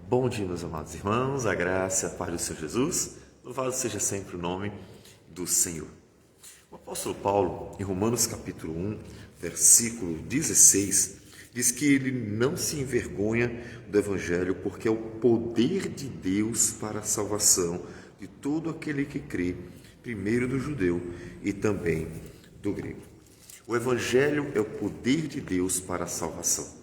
Bom dia, meus amados irmãos, a graça e a paz do Senhor Jesus, louvado seja sempre o nome do Senhor. O apóstolo Paulo, em Romanos capítulo 1, versículo 16, diz que ele não se envergonha do Evangelho, porque é o poder de Deus para a salvação de todo aquele que crê, primeiro do judeu e também do grego. O Evangelho é o poder de Deus para a salvação.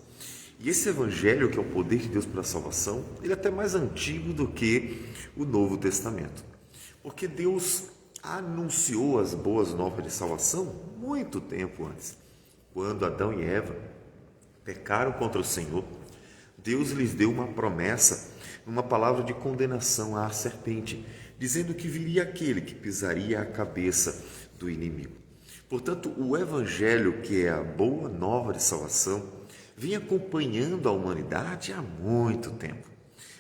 E esse Evangelho, que é o poder de Deus para a salvação, ele é até mais antigo do que o Novo Testamento. Porque Deus anunciou as boas novas de salvação muito tempo antes. Quando Adão e Eva pecaram contra o Senhor, Deus lhes deu uma promessa, uma palavra de condenação à serpente, dizendo que viria aquele que pisaria a cabeça do inimigo. Portanto, o Evangelho, que é a boa nova de salvação, vem acompanhando a humanidade há muito tempo.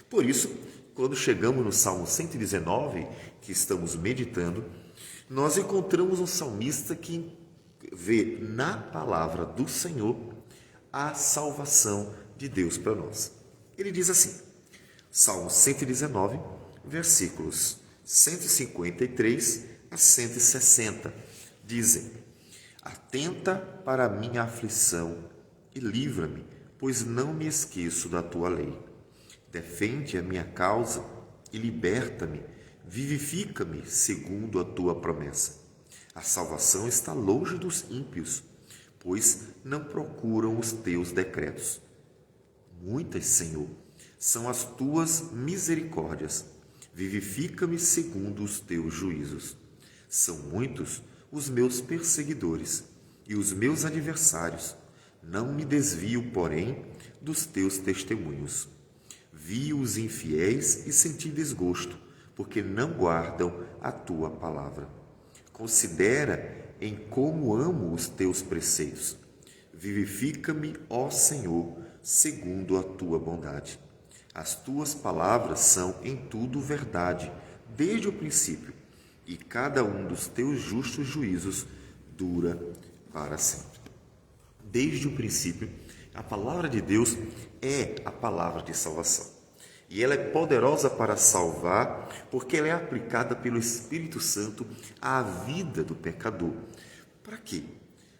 Por isso, quando chegamos no Salmo 119, que estamos meditando, nós encontramos um salmista que vê na palavra do Senhor a salvação de Deus para nós. Ele diz assim, Salmo 119, versículos 153 a 160, dizem: Atenta para a minha aflição e livra-me, pois não me esqueço da tua lei. Defende a minha causa e liberta-me, vivifica-me segundo a tua promessa. A salvação está longe dos ímpios, pois não procuram os teus decretos. Muitas, Senhor, são as tuas misericórdias, vivifica-me segundo os teus juízos. São muitos os meus perseguidores e os meus adversários. Não me desvio, porém, dos teus testemunhos. Vi os infiéis e senti desgosto, porque não guardam a tua palavra. Considera em como amo os teus preceitos. Vivifica-me, ó Senhor, segundo a tua bondade. As tuas palavras são em tudo verdade, desde o princípio, e cada um dos teus justos juízos dura para sempre. Desde o princípio, a palavra de Deus é a palavra de salvação. E ela é poderosa para salvar, porque ela é aplicada pelo Espírito Santo à vida do pecador. Para quê?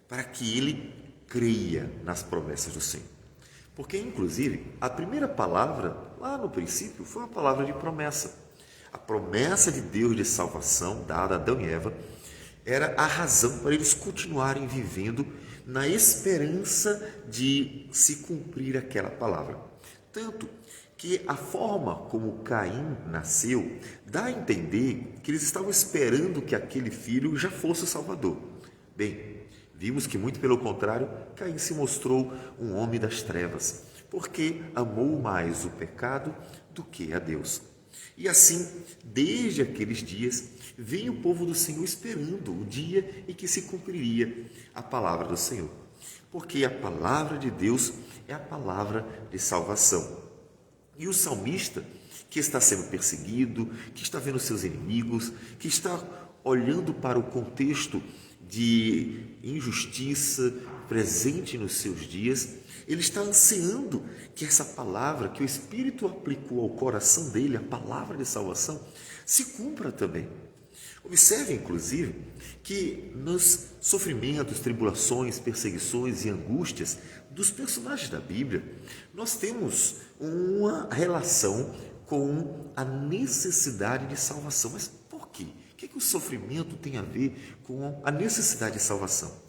Para que ele creia nas promessas do Senhor. Porque, inclusive, a primeira palavra, lá no princípio, foi uma palavra de promessa. A promessa de Deus de salvação, dada a Adão e Eva, era a razão para eles continuarem vivendo na esperança de se cumprir aquela palavra. Tanto que a forma como Caim nasceu dá a entender que eles estavam esperando que aquele filho já fosse o Salvador. Bem, vimos que muito pelo contrário, Caim se mostrou um homem das trevas, porque amou mais o pecado do que a Deus. E assim, desde aqueles dias, vem o povo do Senhor esperando o dia em que se cumpriria a palavra do Senhor. Porque a palavra de Deus é a palavra de salvação. E o salmista, que está sendo perseguido, que está vendo seus inimigos, que está olhando para o contexto de injustiça presente nos seus dias, ele está ansiando que essa palavra, que o Espírito aplicou ao coração dele, a palavra de salvação, se cumpra também. Observe, inclusive, que nos sofrimentos, tribulações, perseguições e angústias dos personagens da Bíblia, nós temos uma relação com a necessidade de salvação. Mas por quê? O que o sofrimento tem a ver com a necessidade de salvação?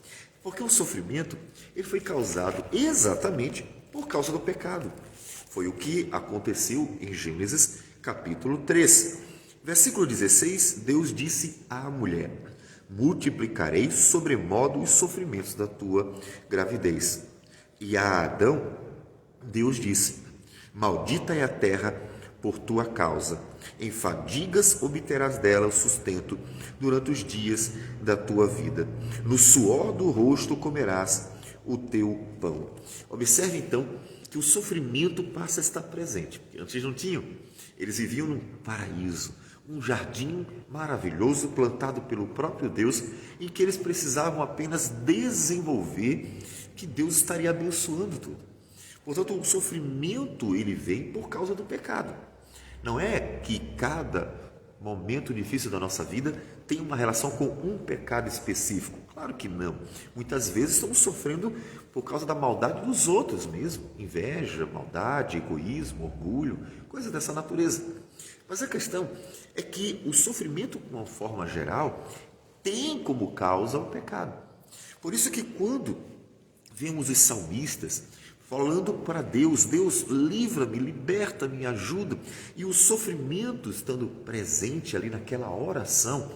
Porque o sofrimento ele foi causado exatamente por causa do pecado. Foi o que aconteceu em Gênesis capítulo 3. Versículo 16, Deus disse à mulher: multiplicarei sobremodo os sofrimentos da tua gravidez. E a Adão, Deus disse: maldita é a terra por tua causa. Em fadigas obterás dela o sustento durante os dias da tua vida. No suor do rosto comerás o teu pão. Observe então que o sofrimento passa a estar presente. Antes não tinham. Eles viviam num paraíso, um jardim maravilhoso plantado pelo próprio Deus, em que eles precisavam apenas desenvolver, que Deus estaria abençoando tudo. Portanto, o sofrimento ele vem por causa do pecado. Não é que cada momento difícil da nossa vida tem uma relação com um pecado específico. Claro que não. Muitas vezes estamos sofrendo por causa da maldade dos outros mesmo. Inveja, maldade, egoísmo, orgulho, coisas dessa natureza. Mas a questão é que o sofrimento, de uma forma geral, tem como causa o pecado. Por isso que quando vemos os salmistas falando para Deus, Deus livra-me, liberta-me, ajuda, e o sofrimento estando presente ali naquela oração,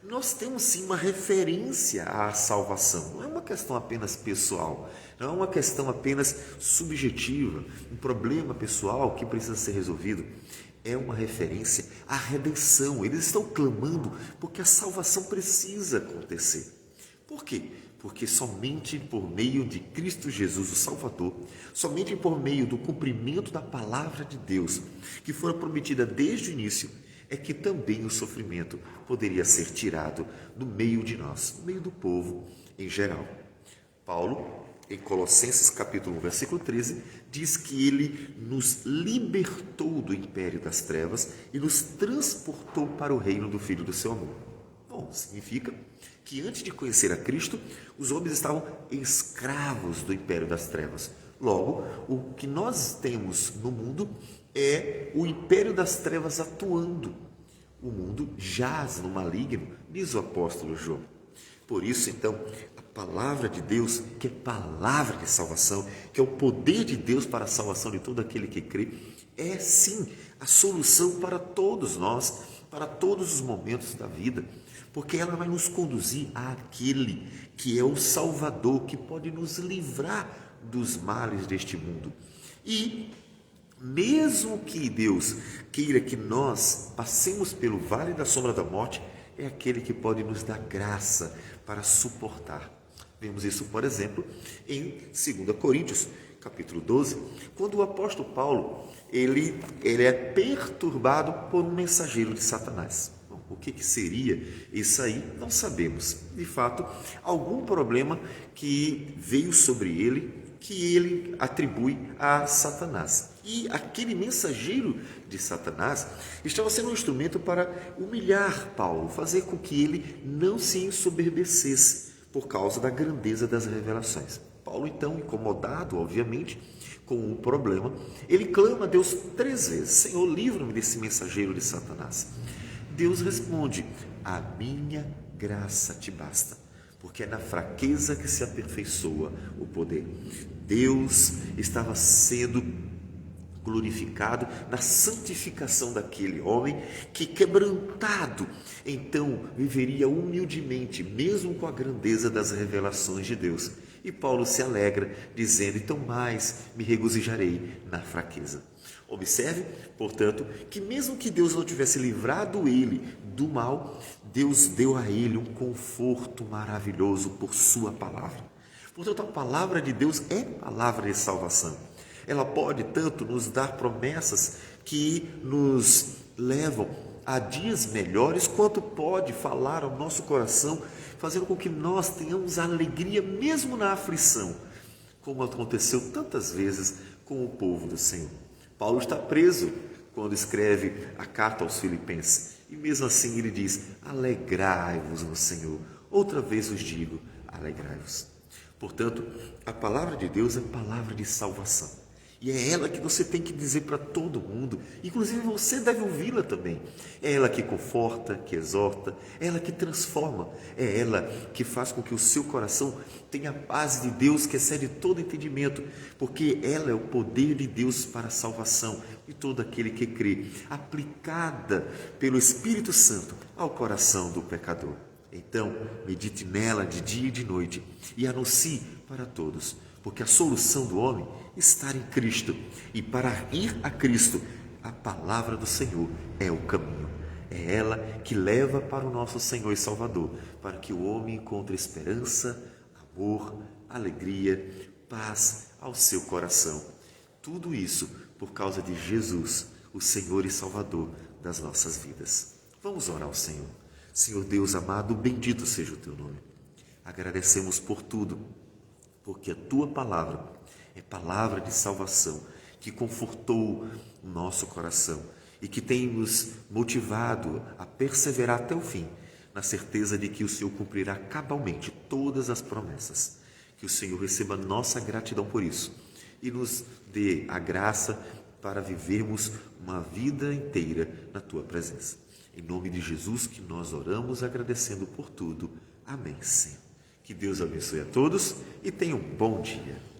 nós temos sim uma referência à salvação. Não é uma questão apenas pessoal, não é uma questão apenas subjetiva, um problema pessoal que precisa ser resolvido. É uma referência à redenção. Eles estão clamando porque a salvação precisa acontecer. Por quê? Porque somente por meio de Cristo Jesus, o Salvador, somente por meio do cumprimento da palavra de Deus, que foi prometida desde o início, é que também o sofrimento poderia ser tirado do meio de nós, do meio do povo em geral. Paulo, em Colossenses capítulo 1, versículo 13, diz que ele nos libertou do império das trevas e nos transportou para o reino do Filho do seu amor. Bom, significa que antes de conhecer a Cristo, os homens estavam escravos do império das trevas. Logo, o que nós temos no mundo é o império das trevas atuando. O mundo jaz no maligno, diz o apóstolo João. Por isso, então, a palavra de Deus, que é palavra de salvação, que é o poder de Deus para a salvação de todo aquele que crê, é sim a solução para todos nós, para todos os momentos da vida, porque ela vai nos conduzir àquele que é o Salvador, que pode nos livrar dos males deste mundo. E mesmo que Deus queira que nós passemos pelo vale da sombra da morte, é aquele que pode nos dar graça para suportar. Vemos isso, por exemplo, em 2 Coríntios, capítulo 12, quando o apóstolo Paulo ele é perturbado por um mensageiro de Satanás. Bom, o que seria isso aí? Não sabemos. De fato, algum problema que veio sobre ele, que ele atribui a Satanás. E aquele mensageiro de Satanás estava sendo um instrumento para humilhar Paulo, fazer com que ele não se ensoberbecesse por causa da grandeza das revelações. Paulo, então, incomodado, obviamente, com o problema, ele clama a Deus 3 vezes: Senhor, livra-me desse mensageiro de Satanás. Deus responde: a minha graça te basta, porque é na fraqueza que se aperfeiçoa o poder. Deus estava sendo glorificado na santificação daquele homem que, quebrantado, então viveria humildemente, mesmo com a grandeza das revelações de Deus. E Paulo se alegra, dizendo: então mais me regozijarei na fraqueza. Observe, portanto, que mesmo que Deus não tivesse livrado ele do mal, Deus deu a ele um conforto maravilhoso por sua palavra. Portanto, a palavra de Deus é palavra de salvação. Ela pode tanto nos dar promessas que nos levam a dias melhores, quanto pode falar ao nosso coração, fazendo com que nós tenhamos alegria mesmo na aflição, como aconteceu tantas vezes com o povo do Senhor. Paulo está preso quando escreve a carta aos Filipenses, e mesmo assim ele diz: alegrai-vos no Senhor. Outra vez vos digo, alegrai-vos. Portanto, a palavra de Deus é palavra de salvação. E é ela que você tem que dizer para todo mundo, inclusive você deve ouvi-la também. É ela que conforta, que exorta, é ela que transforma, é ela que faz com que o seu coração tenha a paz de Deus que excede todo entendimento, porque ela é o poder de Deus para a salvação de todo aquele que crê, aplicada pelo Espírito Santo ao coração do pecador. Então, medite nela de dia e de noite e anuncie para todos, porque a solução do homem está em Cristo, e para ir a Cristo, a palavra do Senhor é o caminho. É ela que leva para o nosso Senhor e Salvador, para que o homem encontre esperança, amor, alegria, paz ao seu coração. Tudo isso por causa de Jesus, o Senhor e Salvador das nossas vidas. Vamos orar ao Senhor. Senhor Deus amado, bendito seja o teu nome. Agradecemos por tudo, porque a tua palavra é palavra de salvação que confortou o nosso coração e que tem nos motivado a perseverar até o fim, na certeza de que o Senhor cumprirá cabalmente todas as promessas. Que o Senhor receba nossa gratidão por isso e nos dê a graça para vivermos uma vida inteira na Tua presença. Em nome de Jesus que nós oramos agradecendo por tudo. Amém, Senhor. Que Deus abençoe a todos e tenha um bom dia.